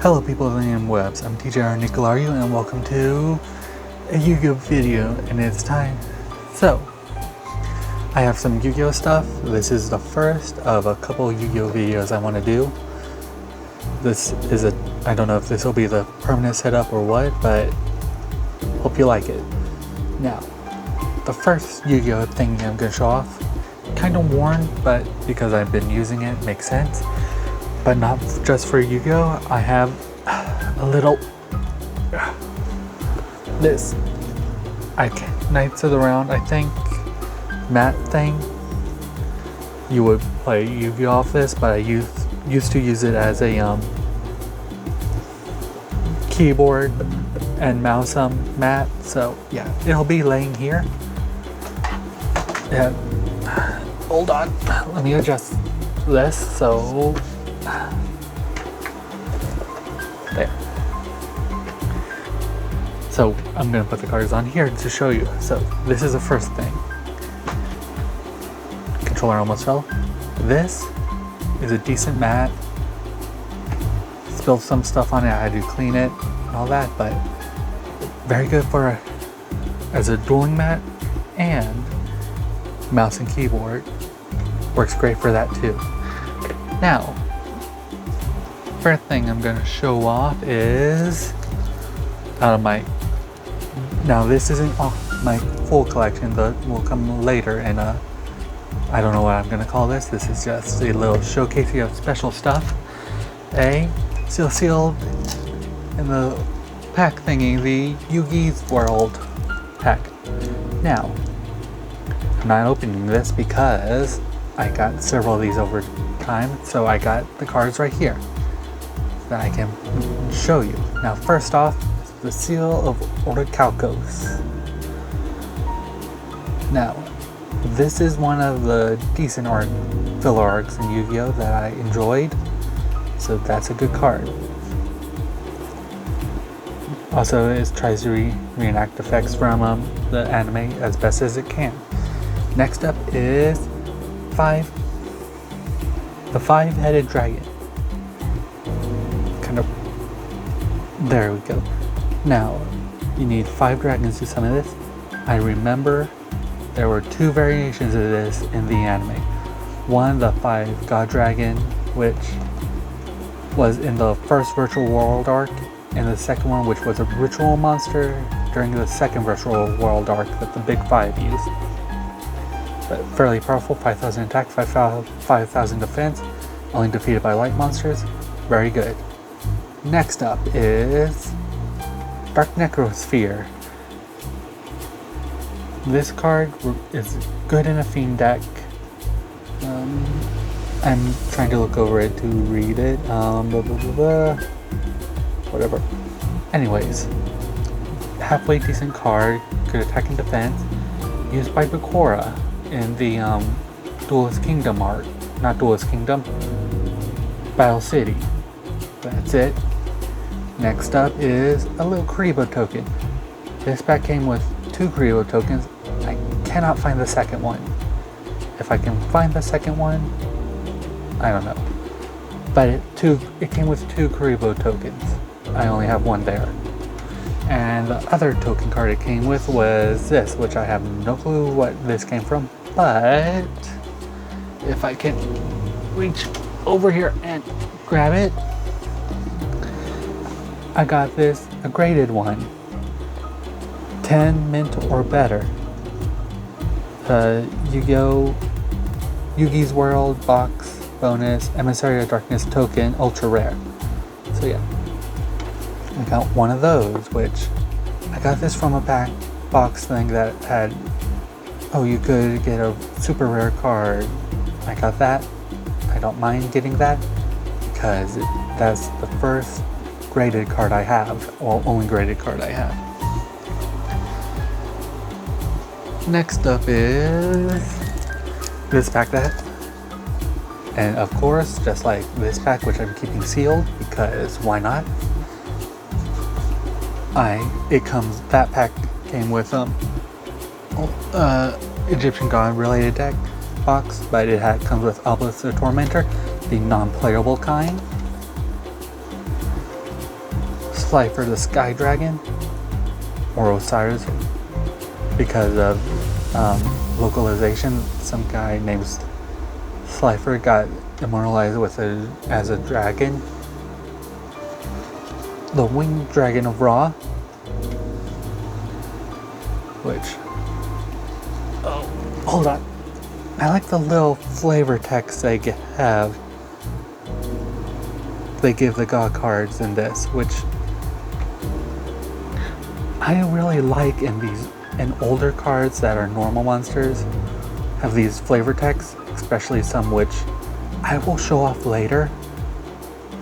Hello people of the interwebs, I'm TJR Necolaru and welcome to a Yu-Gi-Oh video, and it's time. So, I have some Yu-Gi-Oh stuff. This is the first of a couple Yu-Gi-Oh videos I want to do. This is I don't know if this will be the permanent setup or what, but hope you like it. Now, the first Yu-Gi-Oh thing I'm going to show off, kind of worn, but because I've been using it, makes sense. But not just for Yu-Gi-Oh! I have a little this Knights of the Round, I think, mat thing. You would play Yu-Gi-Oh! Off this, but I used to use it as a keyboard and mouse mat. So yeah, it'll be laying here. Yeah, hold on, let me adjust this. So there. So I'm going to put the cards on here to show you. So this is the first thing. Controller almost fell. This is a decent mat. Spilled some stuff on it. I had to clean it and all that, but very good for as a dueling mat, and mouse and keyboard works great for that too. Now, first thing I'm going to show off is out of my, now this isn't my full collection, that will come later, and I don't know what I'm going to call this. This is just a little showcasing of special stuff. Sealed in the pack thingy, the Yu-Gi's World pack. Now, I'm not opening this because I got several of these over time, so I got the cards right here that I can show you. Now, first off, the Seal of Orichalcos. Now, this is one of the decent filler arcs in Yu-Gi-Oh! That I enjoyed, so that's a good card. Also, it tries to reenact effects from the anime as best as it can. Next up is the five-headed dragon. Kind of, there we go. Now, you need 5 dragons to summon this. I remember there were 2 variations of this in the anime. One, the 5 God Dragon, which was in the first Virtual World arc, and the second one, which was a ritual monster during the second Virtual World arc that the Big 5 used. But fairly powerful, 5,000 attack, 5,000 defense, only defeated by light monsters. Very good. Next up is Dark Necrosphere. This card is good in a Fiend deck. I'm trying to look over it to read it. Whatever. Anyways, halfway decent card, good attack and defense. Used by Bakura in the Duelist Kingdom arc. Not Duelist Kingdom, Battle City. That's it. Next up is a little Kuriboh token. This pack came with 2 Kuriboh tokens. I cannot find the second one. If I can find the second one, I don't know. But it came with 2 Kuriboh tokens. I only have 1 there. And the other token card it came with was this, which I have no clue what this came from. But if I can reach over here and grab it, I got this, a graded one. 10 mint or better. Yu-Gi-Oh! Yugi's World box bonus, Emissary of Darkness token, ultra rare. So yeah, I got one of those, which I got this from a box thing that had, oh, you could get a super rare card. I got that. I don't mind getting that because that's the first graded card I have, or only graded card I have. Next up is this pack and of course, just like this pack, which I'm keeping sealed because why not? That pack came with Egyptian God related deck box, but it comes with Obelisk the Tormentor, the non-playable kind. Slifer the Sky Dragon, or Osiris, because of localization. Some guy named Slifer got immortalized as a dragon. The Winged Dragon of Ra, which, oh, hold on. I like the little flavor text they have. They give the god cards in this, which I really like in older cards that are normal monsters, have these flavor texts, especially some which I will show off later.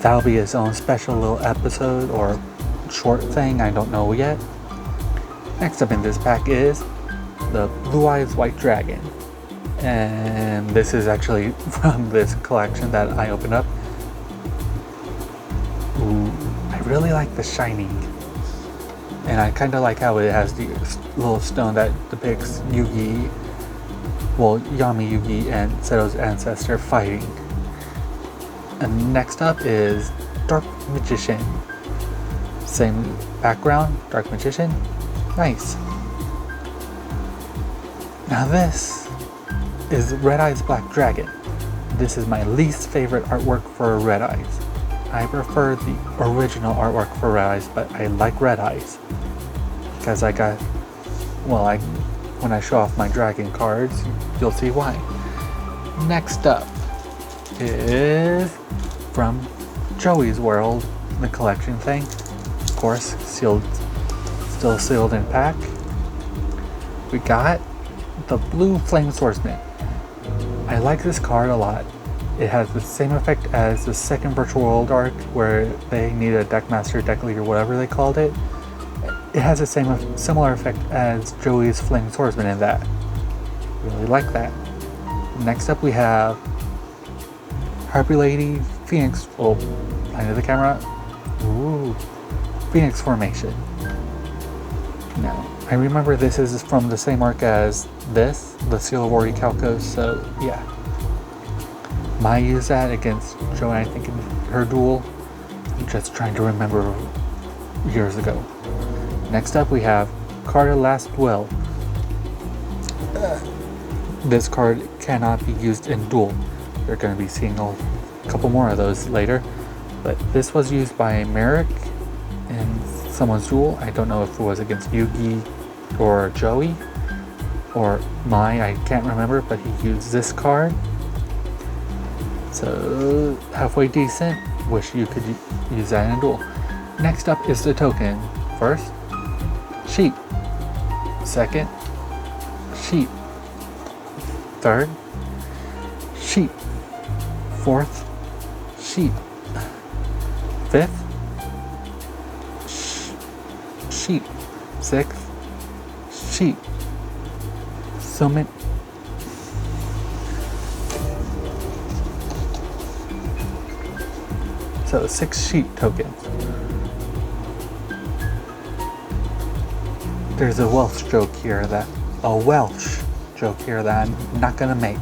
That'll be its own special little episode or short thing, I don't know yet. Next up in this pack is the Blue Eyes White Dragon. And this is actually from this collection that I opened up. Ooh, I really like the shining. And I kind of like how it has the little stone that depicts Yami Yugi and Seto's ancestor fighting. And next up is Dark Magician. Same background, Dark Magician. Nice. Now this is Red Eyes Black Dragon. This is my least favorite artwork for Red Eyes. I prefer the original artwork for Red Eyes, but I like Red Eyes because when I show off my dragon cards, you'll see why. Next up is from Joey's World, the collection thing. Of course, still sealed in pack. We got the Blue Flame Swordsman. I like this card a lot. It has the same effect as the second Virtual World arc, where they need a deck master, deck leader, whatever they called it. It has the similar effect as Joey's Flame Swordsman in that. Really like that. Next up we have Harpy Lady Phoenix. Oh, line of the camera. Ooh, Phoenix Formation. Now, I remember this is from the same arc as this, the Seal of Orichalcos, so yeah. Might use that against Joey, I think, in her duel. I'm just trying to remember years ago. Next up we have Carta Last Duel. This card cannot be used in duel. You're going to be seeing a couple more of those later. But this was used by Merrick in someone's duel. I don't know if it was against Yugi or Joey or Mai, I can't remember, but he used this card. So halfway decent. Wish you could use that in a duel. Next up is the token. First, sheep. Second, sheep. Third, sheep. Fourth, sheep. Fifth, sheep. Sixth, sheep. So many. So 6 sheep tokens. There's a Welsh joke here that I'm not gonna make.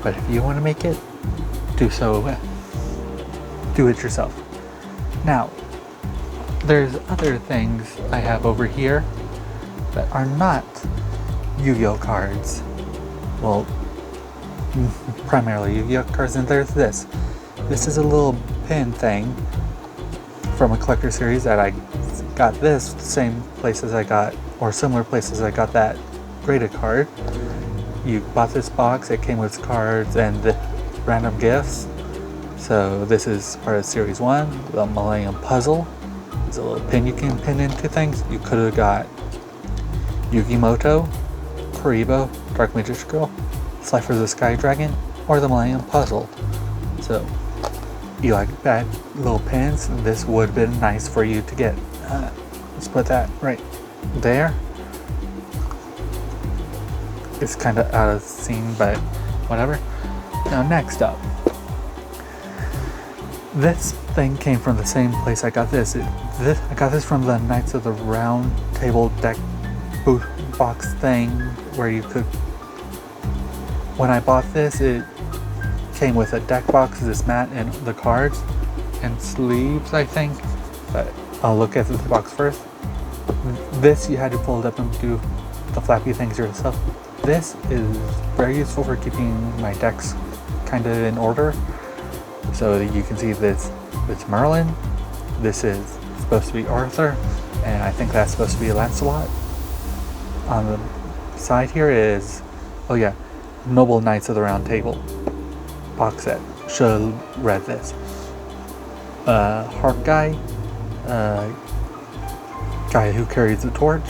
But if you want to make it, do it yourself. Now, there's other things I have over here that are not Yu-Gi-Oh cards. Well, primarily Yu-Gi-Oh cards, and there's this. This is a little pin thing from a collector series that I got this the same places I got, or similar places I got that graded card. You bought this box, it came with cards and the random gifts. So this is part of series 1, the Millennium Puzzle. It's a little pin you can pin into things. You could have got Yugimoto, Kuribo, Dark Magician Girl, Slifer the Sky Dragon, or the Millennium Puzzle. So you like that little pins? This would have been nice for you to get. Let's put that right there. It's kind of out of scene, but whatever. Now next up, this thing came from the same place I got this. I got this from the Knights of the Round Table deck boot box thing, where you could. When I bought this, it came with a deck box, this mat, and the cards. and sleeves, I think. But I'll look at the box first. This you had to fold up and do the flappy things yourself. This is very useful for keeping my decks kind of in order. So you can see this, it's Merlin. This is supposed to be Arthur, and I think that's supposed to be Lancelot. On the side here is, oh yeah, Noble Knights of the Round Table box set. Should have read this. Harp guy, guy who carries the torch.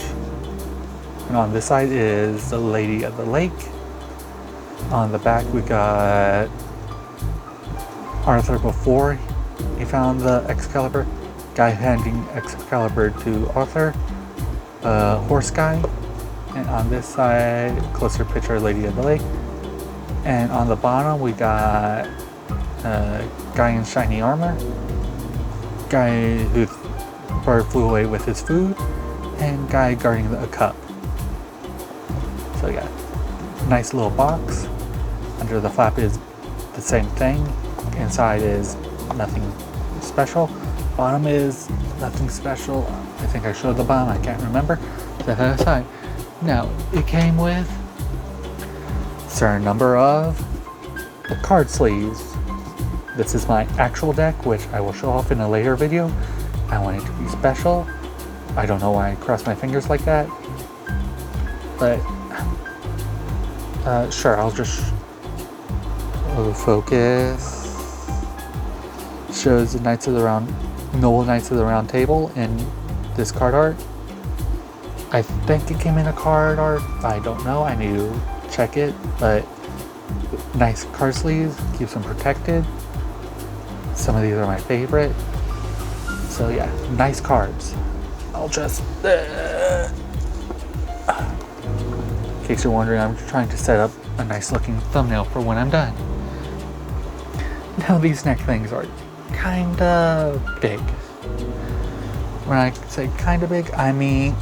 And on this side is the Lady of the Lake. On the back we got Arthur before he found the Excalibur. Guy handing Excalibur to Arthur. Horse guy. And on this side, closer picture, Lady of the Lake. And on the bottom we got guy in shiny armor. Guy whose bird flew away with his food. And guy guarding a cup. So yeah, nice little box. Under the flap is the same thing. Inside is nothing special. Bottom is nothing special. I think I showed the bottom, I can't remember. Set that aside. Now, it came with a certain number of card sleeves. This is my actual deck, which I will show off in a later video. I want it to be special. I don't know why I crossed my fingers like that. But sure, I'll just focus. Shows the Knights of the Round, Noble Knights of the Round Table in this card art. I think it came in a card art. I don't know. I need to check it. But nice card sleeves, keeps them protected. Some of these are my favorite. So yeah, nice cards. I'll just. In case you're wondering, I'm trying to set up a nice looking thumbnail for when I'm done. Now these neck things are kinda big. When I say kinda big, I mean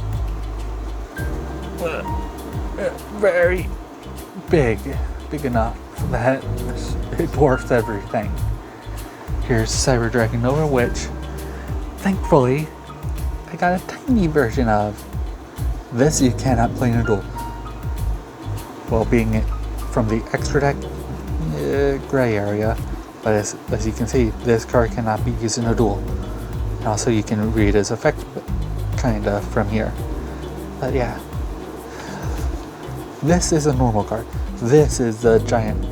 very big. Big enough that it dwarfs everything. Here's Cyber Dragon Nova, which thankfully I got a tiny version of. This you cannot play in a duel. Well, being from the extra deck gray area, but as you can see, this card cannot be used in a duel. And also you can read its effect kinda from here. But yeah, this is a normal card. This is the giant,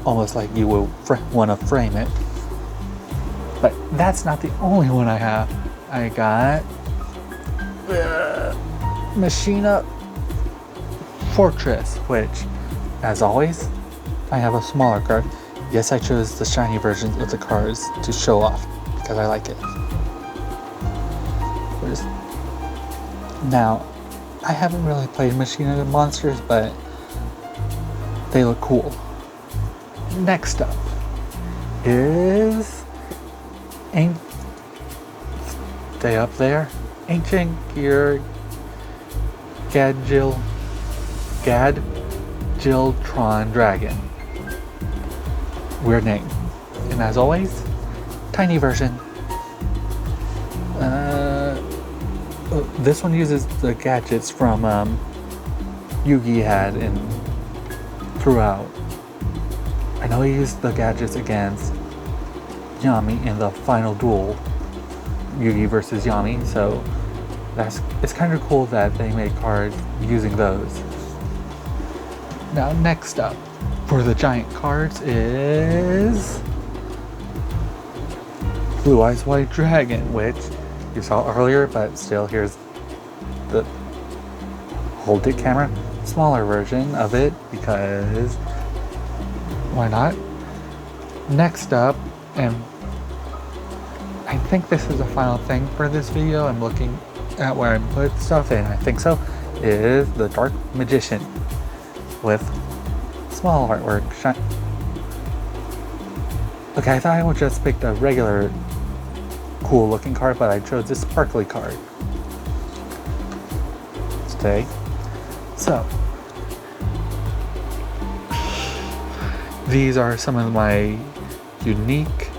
almost like you will want to frame it. But that's not the only one I have. I got Machina Fortress, which, as always, I have a smaller card. Yes, I chose the shiny versions of the cards to show off because I like it. Now, I haven't really played Machina monsters, but they look cool. Next up is stay up there. Ancient Gear Gadgiltron Dragon. Weird name. And as always, tiny version. This one uses the gadgets from Yugi had throughout. I know he used the gadgets against Yami in the final duel, Yugi versus Yami, so it's kind of cool that they made cards using those. Now next up for the giant cards is Blue Eyes White Dragon, which you saw earlier, but still here's the hold it camera, smaller version of it because why not? Next up, and I think this is the final thing for this video, I'm looking at where I put stuff in, I think so, is the Dark Magician with small artwork. Okay, I thought I would just pick the regular cool looking card, but I chose this sparkly card today. So these are some of my unique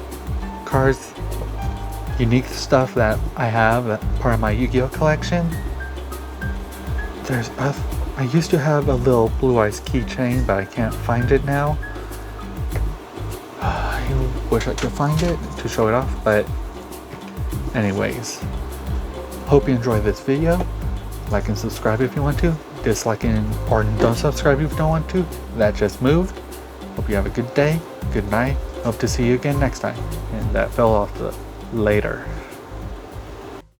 cards unique stuff that I have, that part of my Yu-Gi-Oh collection. I used to have a little Blue Eyes keychain, but I can't find it now. I wish I could find it to show it off, but anyways, hope you enjoyed this video. Like and subscribe if you want to. Dislike or don't subscribe if you don't want to. That just moved. Hope you have a good day, good night. Hope to see you again next time. And that fell off the later.